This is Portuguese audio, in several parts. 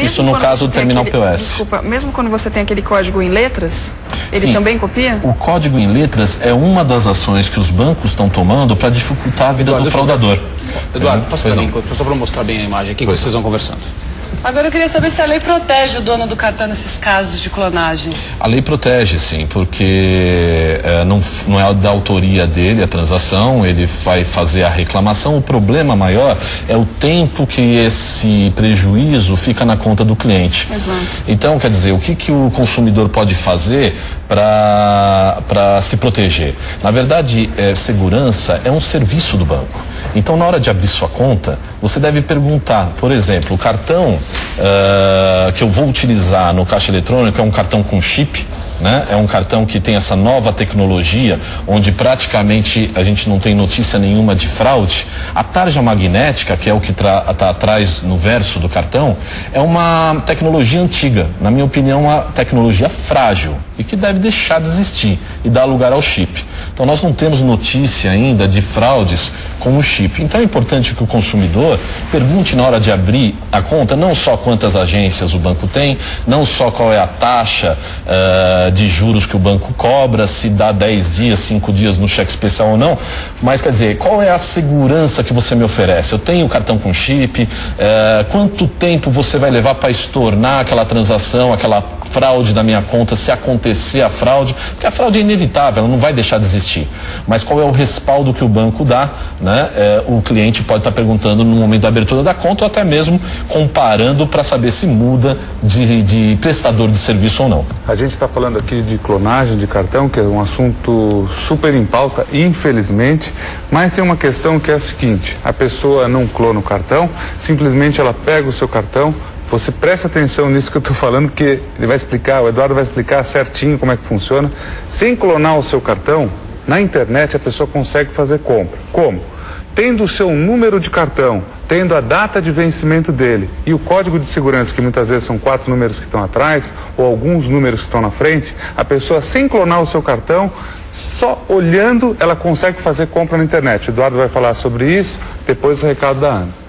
Isso no caso do terminal POS. Desculpa, mesmo quando você tem aquele código em letras, ele também copia? O código em letras é uma das ações que os bancos estão tomando para dificultar a vida do fraudador. Eduardo, passa para mim, só para mostrar bem a imagem aqui, que vocês vão conversando. Agora eu queria saber se a lei protege o dono do cartão nesses casos de clonagem. A lei protege, sim, porque não é da autoria dele a transação, ele vai fazer a reclamação. O problema maior é o tempo que esse prejuízo fica na conta do cliente. Exato. Então, quer dizer, o que o consumidor pode fazer para se proteger? Na verdade, segurança é um serviço do banco. Então, na hora de abrir sua conta, você deve perguntar, por exemplo, o cartão que eu vou utilizar no caixa eletrônico é um cartão com chip, né? É um cartão que tem essa nova tecnologia, onde praticamente a gente não tem notícia nenhuma de fraude. A tarja magnética, que é o que está atrás no verso do cartão, é uma tecnologia antiga, na minha opinião, uma tecnologia frágil e que deve deixar de existir e dar lugar ao chip. Então nós não temos notícia ainda de fraudes com o chip. Então é importante que o consumidor pergunte na hora de abrir a conta não só quantas agências o banco tem, não só qual é a taxa de juros que o banco cobra, se dá 10 dias, 5 dias no cheque especial ou não, mas quer dizer, qual é a segurança que você me oferece? Eu tenho cartão com chip, quanto tempo você vai levar para estornar aquela transação, aquela fraude da minha conta, se acontecer a fraude, porque a fraude é inevitável, ela não vai deixar de existir. Mas qual é o respaldo que o banco dá, né? O cliente pode estar perguntando no momento da abertura da conta ou até mesmo comparando para saber se muda de prestador de serviço ou não. A gente está falando aqui de clonagem de cartão, que é um assunto super em pauta, infelizmente, mas tem uma questão que é a seguinte: a pessoa não clona o cartão, simplesmente ela pega o seu cartão. Você presta atenção nisso que eu estou falando, que ele vai explicar, o Eduardo vai explicar certinho como é que funciona. Sem clonar o seu cartão, na internet a pessoa consegue fazer compra. Como? Tendo o seu número de cartão, tendo a data de vencimento dele e o código de segurança, que muitas vezes são 4 números que estão atrás ou alguns números que estão na frente, a pessoa, sem clonar o seu cartão, só olhando, ela consegue fazer compra na internet. O Eduardo vai falar sobre isso depois do recado da Ana.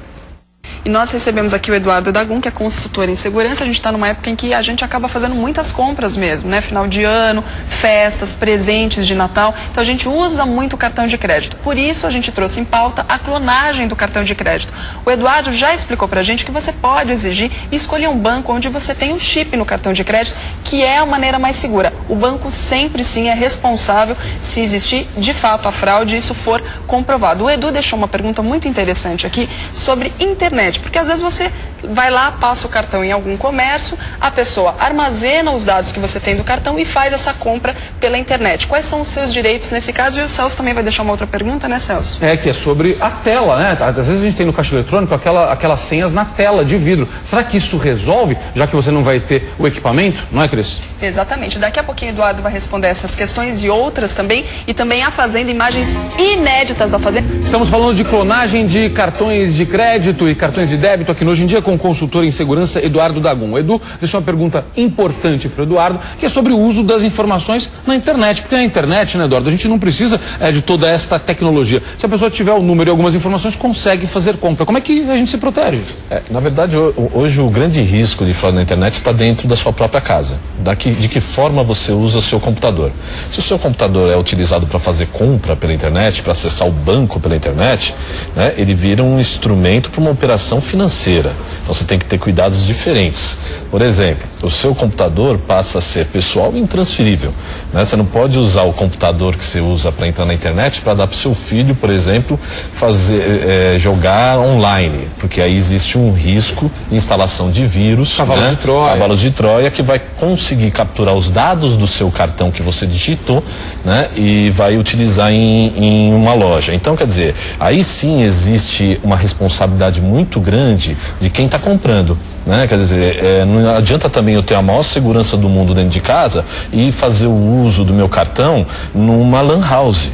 E nós recebemos aqui o Eduardo Dagum, que é consultor em segurança. A gente está numa época em que a gente acaba fazendo muitas compras mesmo, né? Final de ano, festas, presentes de Natal. Então a gente usa muito o cartão de crédito. Por isso a gente trouxe em pauta a clonagem do cartão de crédito. O Eduardo já explicou pra gente que você pode exigir e escolher um banco onde você tem um chip no cartão de crédito, que é a maneira mais segura. O banco sempre sim é responsável se existir de fato a fraude e isso for comprovado. O Edu deixou uma pergunta muito interessante aqui sobre internet. Porque às vezes você vai lá, passa o cartão em algum comércio, a pessoa armazena os dados que você tem do cartão e faz essa compra pela internet. Quais são os seus direitos nesse caso? E o Celso também vai deixar uma outra pergunta, né, Celso? Que é sobre a tela, né? Às vezes a gente tem no caixa eletrônico aquelas senhas na tela de vidro. Será que isso resolve, já que você não vai ter o equipamento? Não é, Cris? Exatamente. Daqui a pouquinho o Eduardo vai responder essas questões e outras também. E também a Fazenda, imagens inéditas da Fazenda. Estamos falando de clonagem de cartões de crédito e cartões de débito aqui no Hoje em Dia com o consultor em segurança Eduardo Dagum. O Edu deixou uma pergunta importante para o Eduardo, que é sobre o uso das informações na internet. Porque na internet, né, Eduardo, a gente não precisa de toda esta tecnologia. Se a pessoa tiver o número e algumas informações, consegue fazer compra. Como é que a gente se protege? Na verdade, hoje o grande risco de fraude na internet está dentro da sua própria casa. De que forma você usa o seu computador. Se o seu computador é utilizado para fazer compra pela internet, para acessar o banco pela internet, né, ele vira um instrumento para uma operação financeira. Então você tem que ter cuidados diferentes. Por exemplo, o seu computador passa a ser pessoal e intransferível, né? Você não pode usar o computador que você usa para entrar na internet para dar para o seu filho, por exemplo, jogar online, porque aí existe um risco de instalação de vírus, Cavalos de Troia. Cavalos de Troia, que vai conseguir capturar os dados do seu cartão que você digitou, né? E vai utilizar em uma loja. Então, quer dizer, aí sim existe uma responsabilidade muito grande de quem está comprando, né? Quer dizer, não adianta também eu ter a maior segurança do mundo dentro de casa e fazer o uso do meu cartão numa lan house,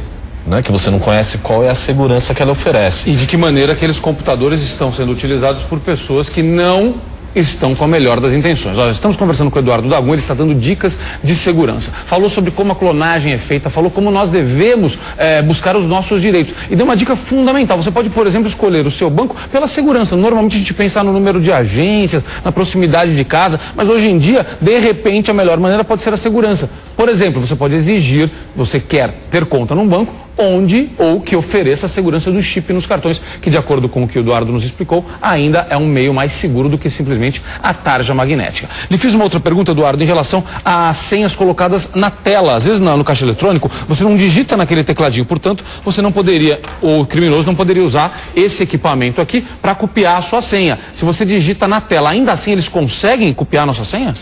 né, que você não conhece qual é a segurança que ela oferece. E de que maneira aqueles computadores estão sendo utilizados por pessoas que não estão com a melhor das intenções. Nós estamos conversando com o Eduardo Dagun, ele está dando dicas de segurança. Falou sobre como a clonagem é feita, falou como nós devemos buscar os nossos direitos. E deu uma dica fundamental. Você pode, por exemplo, escolher o seu banco pela segurança. Normalmente a gente pensa no número de agências, na proximidade de casa, mas hoje em dia, de repente, a melhor maneira pode ser a segurança. Por exemplo, você pode exigir, você quer ter conta num banco, onde ou que ofereça a segurança do chip nos cartões, que de acordo com o que o Eduardo nos explicou, ainda é um meio mais seguro do que simplesmente a tarja magnética. Lhe fiz uma outra pergunta, Eduardo, em relação às senhas colocadas na tela. Às vezes no caixa eletrônico, você não digita naquele tecladinho, portanto, você não poderia, o criminoso não poderia usar esse equipamento aqui para copiar a sua senha. Se você digita na tela, ainda assim eles conseguem copiar a nossa senha?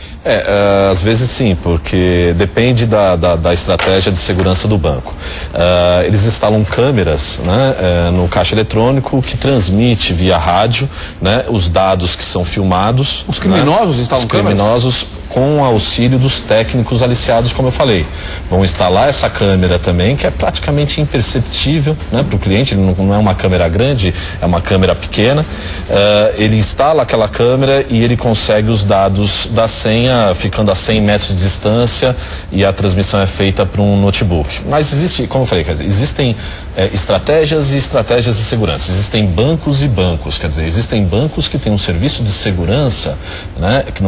Às vezes sim, porque depende da estratégia de segurança do banco. Eles instalam câmeras, né, no caixa eletrônico que transmite via rádio, né, os dados que são filmados. Os criminosos instalam câmeras? Os criminosos, com o auxílio dos técnicos aliciados, como eu falei. Vão instalar essa câmera também, que é praticamente imperceptível, né, para o cliente. Ele não é uma câmera grande, é uma câmera pequena. Ele instala aquela câmera e ele consegue os dados da senha, ficando a 100 metros de distância, e a transmissão é feita para um notebook. Mas existe, como eu falei, quer dizer, existem estratégias e estratégias de segurança. Existem bancos e bancos, quer dizer, existem bancos que têm um serviço de segurança, né, que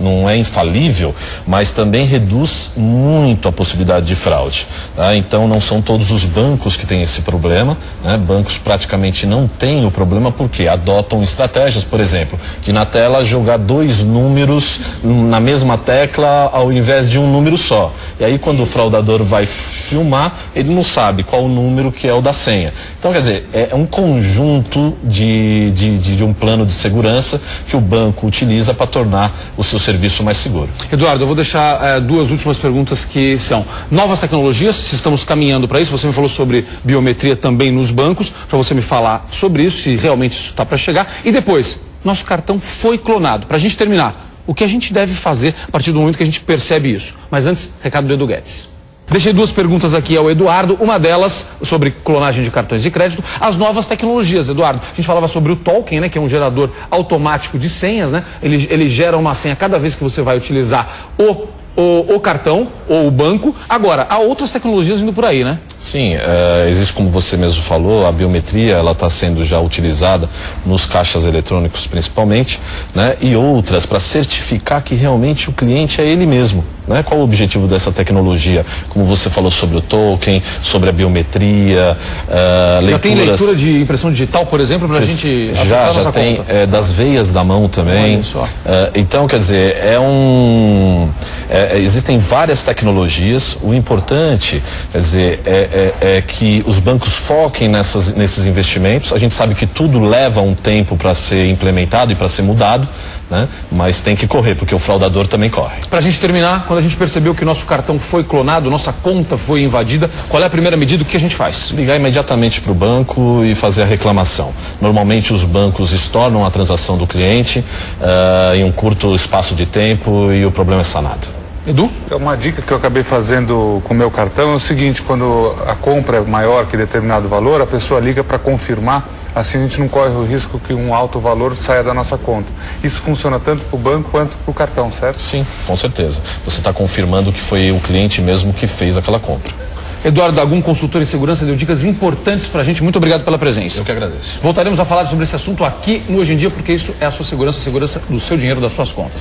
não é infalível, mas também reduz muito a possibilidade de fraude. Tá? Então não são todos os bancos que têm esse problema, né? Bancos praticamente não têm o problema porque adotam estratégias, por exemplo, de na tela jogar 2 números na mesma tecla ao invés de um número só. E aí quando o fraudador vai filmar, ele não sabe qual o número que é o da senha. Então, quer dizer, é um conjunto de um plano de segurança que o banco utiliza para tornar o seu serviço mais seguro. Eduardo, eu vou deixar 2 últimas perguntas, que são novas tecnologias, se estamos caminhando para isso. Você me falou sobre biometria também nos bancos, para você me falar sobre isso, se realmente isso está para chegar. E depois, nosso cartão foi clonado. Para a gente terminar, o que a gente deve fazer a partir do momento que a gente percebe isso? Mas antes, recado do Edu Guedes. Deixei 2 perguntas aqui ao Eduardo, uma delas sobre clonagem de cartões de crédito, as novas tecnologias. Eduardo, a gente falava sobre o token, né, que é um gerador automático de senhas, né? Ele gera uma senha cada vez que você vai utilizar o cartão ou o banco. Agora, há outras tecnologias vindo por aí, né? Sim, existe, como você mesmo falou, a biometria, ela está sendo já utilizada nos caixas eletrônicos principalmente, né? E outras para certificar que realmente o cliente é ele mesmo. Né? Qual o objetivo dessa tecnologia? Como você falou sobre o token, sobre a biometria, leituras... Já tem leitura de impressão digital, por exemplo, para a gente acessar a nossa tem, conta? Das veias da mão também. Então, quer dizer, existem várias tecnologias. O importante, quer dizer, é que os bancos foquem nesses investimentos. A gente sabe que tudo leva um tempo para ser implementado e para ser mudado, né? Mas tem que correr, porque o fraudador também corre. Para a gente terminar, quando a gente percebeu que nosso cartão foi clonado, nossa conta foi invadida, qual é a primeira medida? O que a gente faz? Ligar imediatamente para o banco e fazer a reclamação. Normalmente os bancos estornam a transação do cliente em um curto espaço de tempo e o problema é sanado. Edu? Uma dica que eu acabei fazendo com o meu cartão é o seguinte: quando a compra é maior que determinado valor, a pessoa liga para confirmar. Assim a gente não corre o risco que um alto valor saia da nossa conta. Isso funciona tanto para o banco quanto para o cartão, certo? Sim, com certeza. Você está confirmando que foi o cliente mesmo que fez aquela compra. Eduardo Dagun, consultor em segurança, deu dicas importantes para a gente. Muito obrigado pela presença. Eu que agradeço. Voltaremos a falar sobre esse assunto aqui no Hoje em Dia, porque isso é a sua segurança, a segurança do seu dinheiro, das suas contas.